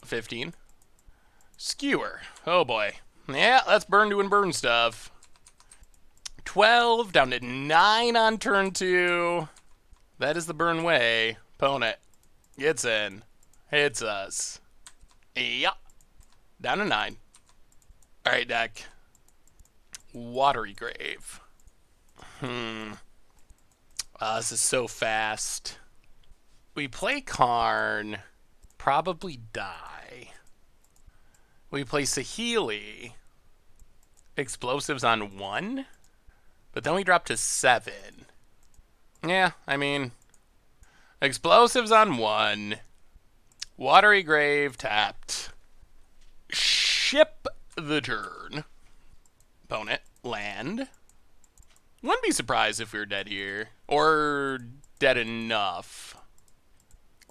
15. Skewer. Oh boy. Yeah, that's burn doing burn stuff. 12 down to 9 on turn 2. That is the burn way. Opponent gets in. Hits us. Yep. Down to 9. Alright, deck. Watery Grave. This is so fast. We play Karn. Probably die. We play Saheeli. Explosives on 1. But then we drop to 7. Yeah, I mean, explosives on 1. Watery Grave tapped. Ship the turn. Opponent, land. Wouldn't be surprised if we were dead here. Or dead enough.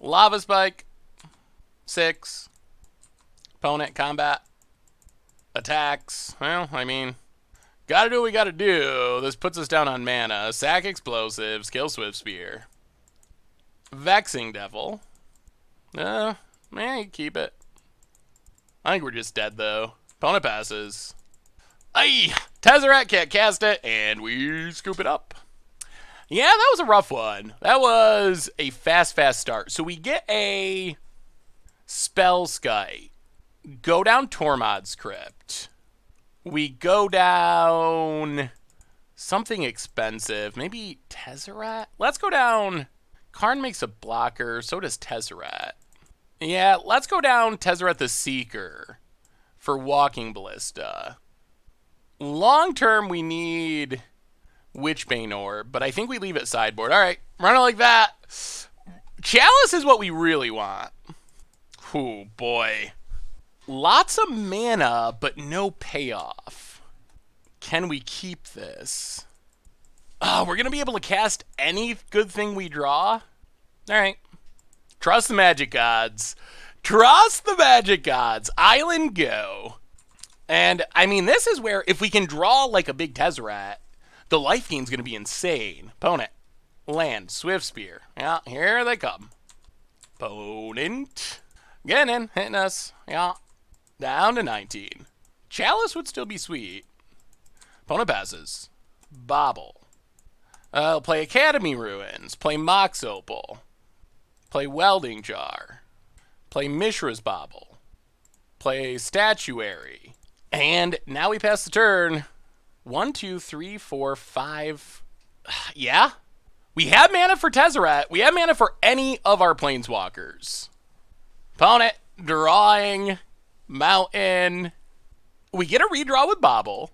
Lava Spike. 6. Opponent combat. Attacks. Well, I mean, gotta do what we gotta do. This puts us down on mana. Sack Explosives. Kill Swift Spear. Vexing Devil. Keep it. I think we're just dead, though. Opponent passes. Aye! Tezzeret can't cast it, and we scoop it up. Yeah, that was a rough one. That was a fast start. So we get a Spell Skite. Go down Tormod's Crypt. We go down something expensive. Maybe Tezzeret? Let's go down. Karn makes a blocker. So does Tezzeret. Yeah, let's go down Tezzeret the Seeker for Walking Ballista. Long term, we need Witchbane Orb, but I think we leave it sideboard. All right, run it like that. Chalice is what we really want. Oh, boy. Lots of mana, but no payoff. Can we keep this? Oh, we're going to be able to cast any good thing we draw? All right. Trust the magic gods. Trust the magic gods. Island go. And, I mean, this is where, if we can draw like a big Tezzeret, the life gain's going to be insane. Opponent. Land. Swift Spear. Yeah, here they come. Opponent. Getting in. Hitting us. Yeah. Down to 19. Chalice would still be sweet. Opponent passes. Bobble. Play Academy Ruins. Play Mox Opal. Play Welding Jar. Play Mishra's Bobble. Play Statuary. And now we pass the turn. 1, 2, 3, 4, 5. Yeah? We have mana for Tezzeret. We have mana for any of our Planeswalkers. Opponent. Drawing. Mountain. We get a redraw with Bobble.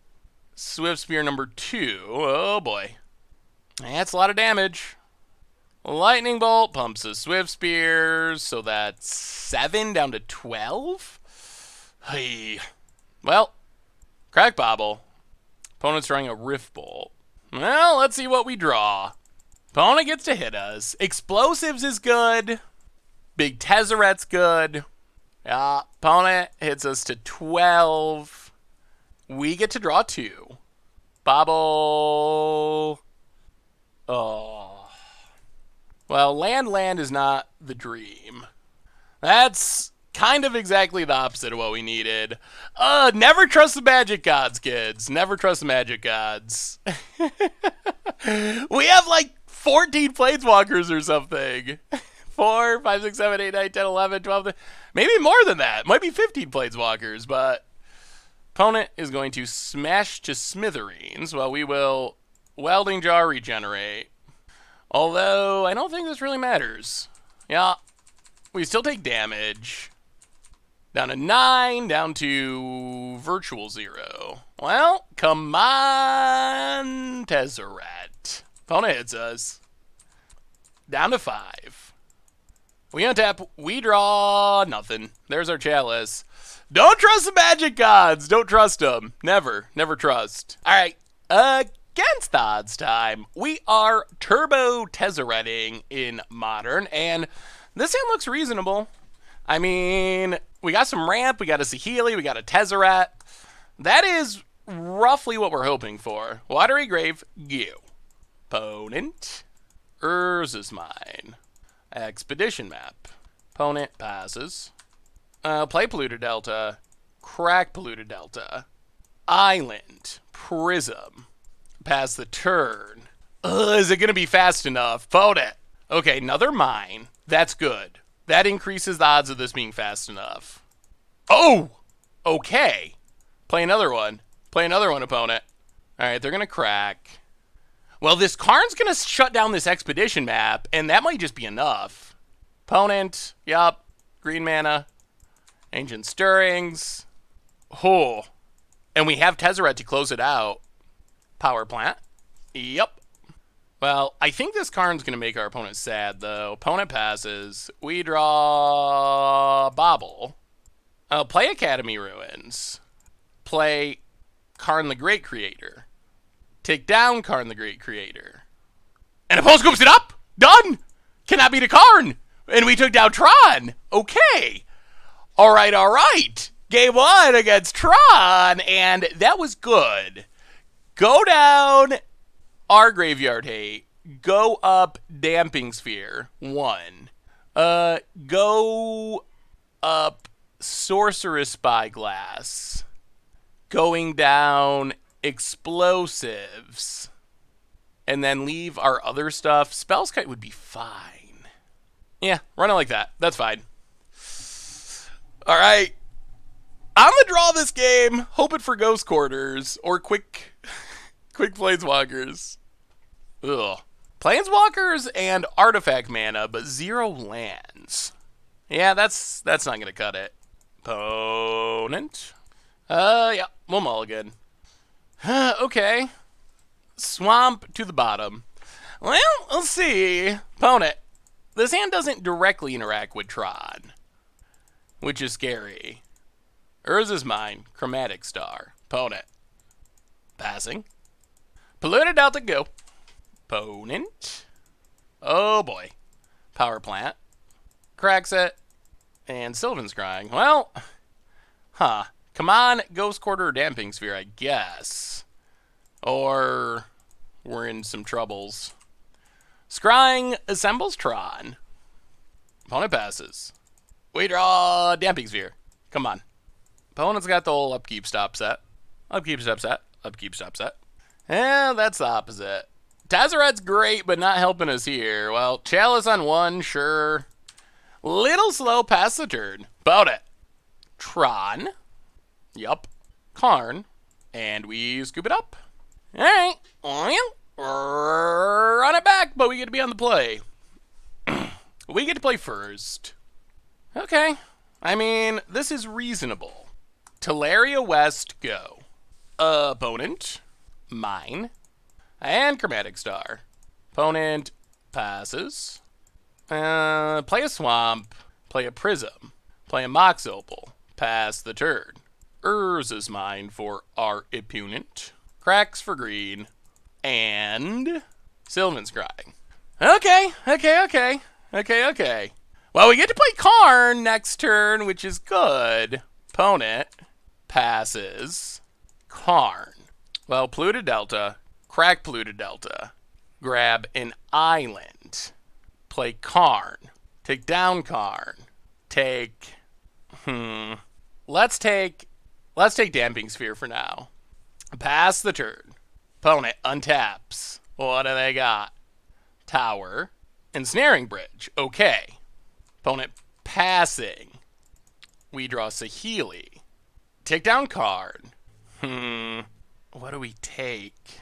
Swift Spear number 2. Oh, boy. That's a lot of damage. Lightning Bolt pumps the Swift Spears, so that's 7 down to 12. Hey. Well, crack Bobble. Opponent's drawing a Rift Bolt. Well, let's see what we draw. Opponent gets to hit us. Explosives is good. Big Tezzeret's good. Yeah, opponent hits us to 12. We get to draw 2. Bobble. Oh. Well, land is not the dream. That's kind of exactly the opposite of what we needed. Never trust the magic gods, kids. Never trust the magic gods. We have like 14 planeswalkers or something. 4, 5, 6, 7, 8, 9, 10, 11, 12, maybe more than that. Might be 15 planeswalkers, but opponent is going to smash to smithereens while we will Welding Jar regenerate. Although, I don't think this really matters. Yeah, we still take damage. Down to 9, down to virtual 0. Well, come on, Tezzeret. Opponent hits us. Down to 5. We untap, we draw nothing. There's our chalice. Don't trust the magic gods. Don't trust them. Never trust. All right, against the odds time, we are turbo Tezzeretting in Modern, and this hand looks reasonable. I mean, we got some ramp, we got a Saheeli, we got a Tezzeret. That is roughly what we're hoping for. Watery Grave, go. Opponent, Urza's Mine. Expedition Map. Opponent passes. Play Polluted Delta. Crack Polluted Delta. Island. Prism. Pass the turn. Is it going to be fast enough? Opponent. Okay, another mine. That's good. That increases the odds of this being fast enough. Oh! Okay. Play another one. Play another one, opponent. Alright, they're going to crack. Well, this Karn's going to shut down this Expedition Map, and that might just be enough. Opponent. Yup. Green mana. Ancient Stirrings. Oh. And we have Tezzeret to close it out. Power Plant. Yep. Well, I think this Karn's going to make our opponent sad, though. Opponent passes. We draw Bobble. Play Academy Ruins. Play Karn the Great Creator. Take down Karn the Great Creator. And opponent scoops it up. Done. Cannot beat a Karn. And we took down Tron. Okay. All right. Game 1 against Tron. And that was good. Go down our Graveyard Hate. Go up Damping Sphere. 1. Go up Sorcerous Spyglass. Going down Explosives. And then leave our other stuff. Spellskite would be fine. Yeah, run it like that. That's fine. All right. I'm going to draw this game, hoping for Ghost Quarters or quick Planeswalkers. Ugh. Planeswalkers and Artifact mana, but 0 lands. Yeah, that's not going to cut it. Opponent. Yeah, we'll mulligan. Okay. Swamp to the bottom. Well, let's see. Opponent. This hand doesn't directly interact with Tron, which is scary. Urza's Mine, Chromatic Star. Opponent. Passing. Polluted Delta, go. Opponent. Oh boy. Power Plant. Cracks it. And Sylvan's Crying. Well, come on, Ghost Quarter or Damping Sphere, I guess. Or we're in some troubles. Scrying assembles Tron. Opponent passes. We draw Damping Sphere. Come on. Opponent's got the whole upkeep stop set. Upkeep stop set. Upkeep stop set. And that's the opposite. Tezzeret's great, but not helping us here. Well, Chalice on 1, sure. Little slow past the turn. About it. Tron. Yup. Karn. And we scoop it up. Alright. Run it back, but we get to be on the play. We get to play first. Okay. I mean, this is reasonable. Teleria West, go. Opponent. Mine. And Chromatic Star. Opponent passes. Play a Swamp. Play a Prism. Play a Mox Opal. Pass the turn. Urza's Mine for our opponent. Cracks for green. And Sylvan's Crying. Okay. Well, we get to play Karn next turn, which is good. Opponent passes Karn. Well, Polluted Delta, crack Polluted Delta, grab an island, play Karn, take down Karn, take, let's take Damping Sphere for now. Pass the turn. Opponent untaps. What do they got? Tower, Ensnaring Bridge. Okay. Opponent passing. We draw Saheeli. Take down card. What do we take?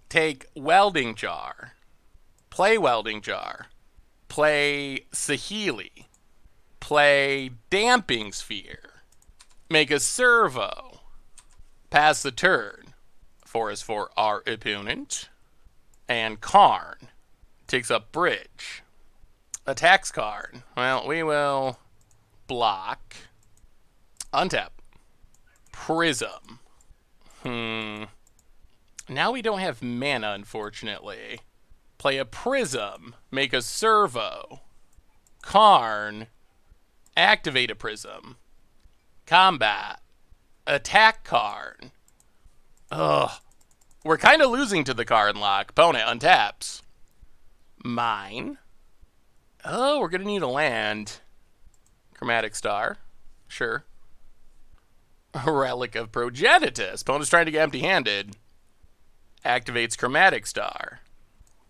Take Welding Jar. Play Welding Jar. Play Saheeli. Play Damping Sphere. Make a servo. Pass the turn. Forest for our opponent. And Karn takes up Bridge. Attacks card. Well, we will block. Untap. Prism. Now we don't have mana, unfortunately. Play a Prism. Make a servo. Karn. Activate a Prism. Combat. Attack Karn. Ugh. We're kind of losing to the Karn lock. Opponent untaps. Mine. Oh, we're going to need a land. Chromatic Star. Sure. Relic of Progenitus. Opponent's trying to get empty-handed. Activates Chromatic Star.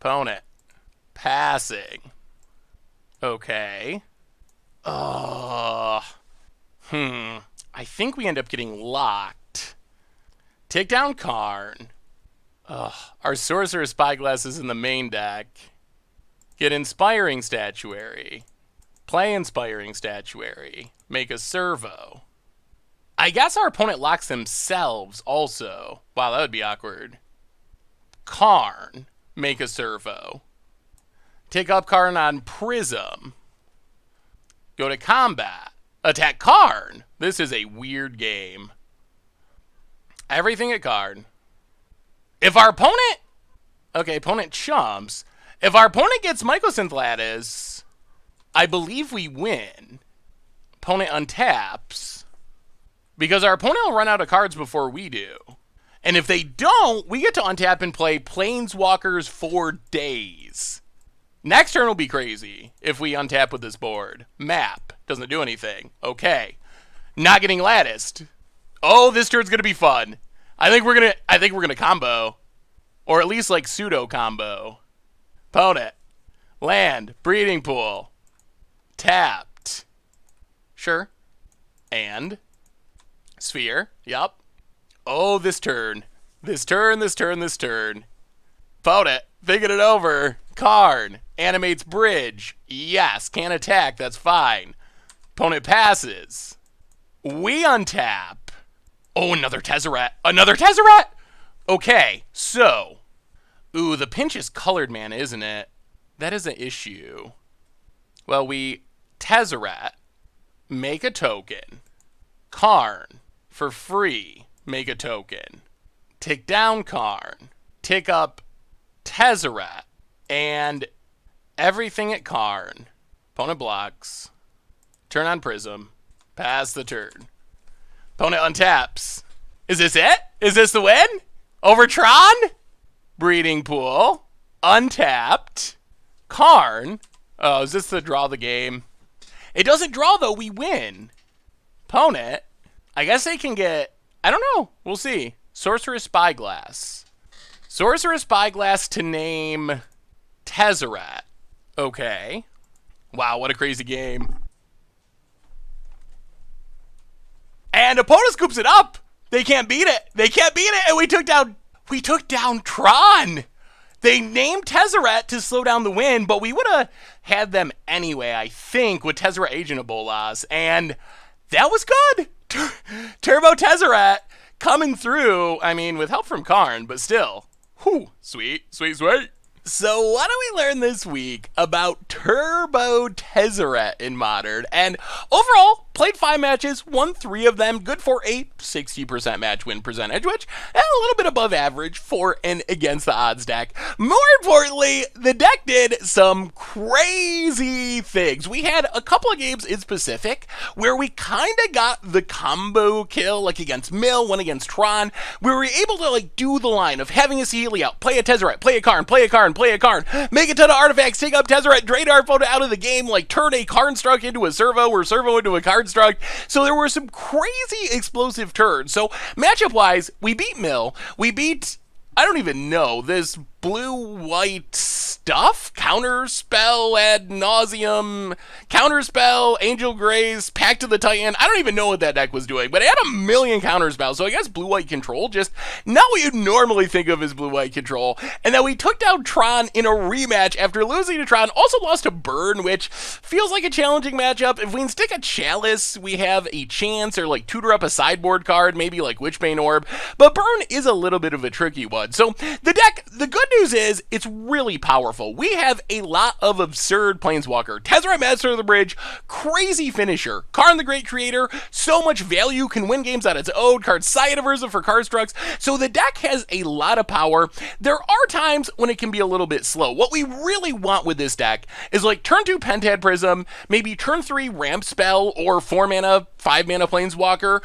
Opponent. Passing. Okay. I think we end up getting locked. Take down Karn. Our Sorcerer Spyglass is in the main deck. Get Inspiring Statuary. Play Inspiring Statuary. Make a servo. I guess our opponent locks themselves also. Wow, that would be awkward. Karn. Make a servo. Take up Karn on Prism. Go to combat. Attack Karn. This is a weird game. Everything at Karn. If our opponent... Okay, opponent chumps. If our opponent gets Mycosynth Lattice, I believe we win. Opponent untaps. Because our opponent will run out of cards before we do. And if they don't, we get to untap and play Planeswalkers for days. Next turn will be crazy if we untap with this board. Map. Doesn't do anything. Okay. Not getting latticed. Oh, this turn's gonna be fun. I think we're gonna combo. Or at least like pseudo combo. Opponent. Land. Breeding pool. Tapped. Sure. And sphere. Yup. Oh, this turn. This turn. Opponent. Thinking it over. Karn. Animates bridge. Yes. Can't attack. That's fine. Opponent passes. We untap. Oh, another Tezzeret. Another Tezzeret? Okay, so. Ooh, the pinch is colored mana, isn't it? That is an issue. Well, we Tezzeret. Make a token. Karn. For free. Make a token. Tick down Karn. Tick up Tezzeret. And everything at Karn. Opponent blocks. Turn on Prism. Pass the turn. Opponent untaps. Is this it? Is this the win? Over Tron? Breeding pool. Untapped. Karn. Oh, is this the draw the game? It doesn't draw though, we win. Opponent. I guess they can get, I don't know. We'll see. Sorcerous Spyglass. Sorcerous Spyglass to name Tezzeret. Okay. Wow, what a crazy game. And opponent scoops it up. They can't beat it. They can't beat it. And we took down Tron. They named Tezzeret to slow down the win, but we would have had them anyway, I think, with Tezzeret Agent of Bolas. And that was good. Turbo Tezzeret coming through. I mean, with help from Karn, but still. Whew. Sweet. So what do we learn this week about Turbo Tezzeret in Modern? And overall, played 5 matches, won 3 of them, good for a 60% match win percentage, which is a little bit above average for an against the odds deck. More importantly, the deck did some crazy things. We had a couple of games in specific where we kind of got the combo kill, like against Mill, one against Tron, where we were able to like do the line of having a Saheeli out, play a Tezzeret, play a Karn, play a Karn, play a Karn, make a ton of artifacts, take up Tezzeret, drain our opponent out of the game, like turn a Karnstruck into a Servo or Servo into a Karnstruck. So there were some crazy explosive turns. So matchup-wise, we beat Mill. We beat, I don't even know, this blue-white stuff? Counterspell ad nauseum, Counterspell, Angel Grace, Pact of the Titan. I don't even know what that deck was doing, but it had a million counterspells, so I guess blue-white control, just not what you'd normally think of as blue-white control. And then we took down Tron in a rematch after losing to Tron, also lost to Burn, which feels like a challenging matchup. If we can stick a Chalice, we have a chance, or like tutor up a sideboard card, maybe like Witchbane Orb, but Burn is a little bit of a tricky one. So the deck, the good news is it's really powerful. We have a lot of absurd Planeswalker. Tezzeret Master of the Bridge, crazy finisher. Karn the Great Creator, so much value, can win games on its own. Card Cytoversa for Karnstrucks. So the deck has a lot of power. There are times when it can be a little bit slow. What we really want with this deck is like turn 2 Pentad Prism, maybe turn 3 Ramp Spell or 4 mana, 5 mana Planeswalker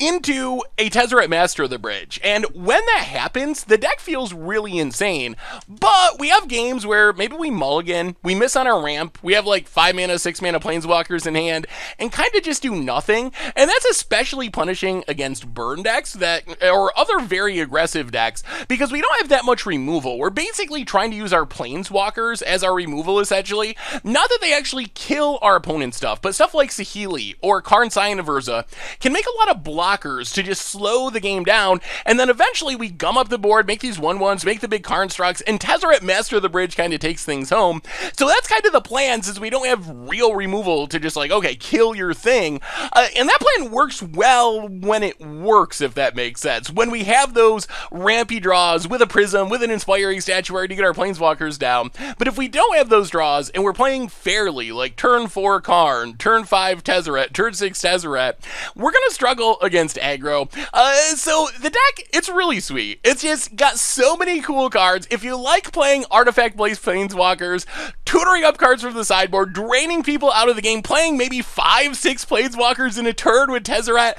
into a Tezzeret Master of the Bridge. And when that happens, the deck feels really insane. But we have games where maybe we mulligan, we miss on our ramp, we have like 5 mana, 6 mana Planeswalkers in hand, and kind of just do nothing. And that's especially punishing against burn decks that, or other very aggressive decks, because we don't have that much removal. We're basically trying to use our Planeswalkers as our removal, essentially. Not that they actually kill our opponent's stuff, but stuff like Saheeli or Karn Cytoversa can make a lot of blockers to just slow the game down, and then eventually we gum up the board, make these 1/1s, make the big Karnstrucks, and Tezzeret Master of the Bridge kind of takes things home. So that's kind of the plan, since we don't have real removal to just like, okay, kill your thing. And that plan works well when it works, if that makes sense. When we have those rampy draws with a Prism, with an Inspiring Statuary to get our Planeswalkers down. But if we don't have those draws, and we're playing fairly, like turn 4 Karn, turn 5 Tezzeret, turn 6 Tezzeret, we're going to struggle against against aggro. So the deck, it's really sweet. It's just got so many cool cards. If you like playing artifact-based planeswalkers, tutoring up cards from the sideboard, draining people out of the game, playing maybe 5-6 planeswalkers in a turn with Tezzeret,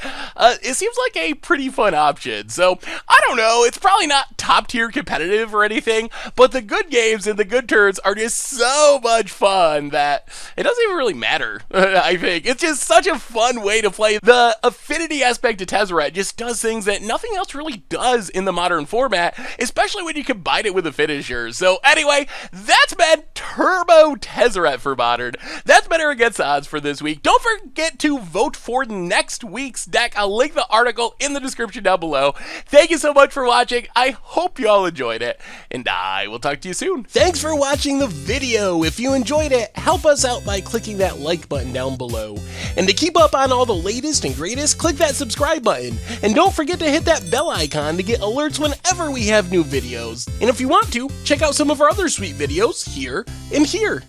it seems like a pretty fun option. So, I don't know, it's probably not top-tier competitive or anything, but the good games and the good turns are just so much fun that it doesn't even really matter, I think. It's just such a fun way to play. The affinity aspect of Tezzeret just does things that nothing else really does in the modern format, especially when you combine it with a finisher. So anyway, that's been Turbo Tezzeret for Modern. That's better against the odds for this week. Don't forget to vote for next week's deck. I'll link the article in the description down below. Thank you so much for watching. I hope you all enjoyed it, and I will talk to you soon. Thanks for watching the video. If you enjoyed it, help us out by clicking that like button down below. And to keep up on all the latest and greatest, click that subscribe button. And don't forget to hit that bell icon to get alerts whenever we have new videos. And if you want to, check out some of our other sweet videos here and here.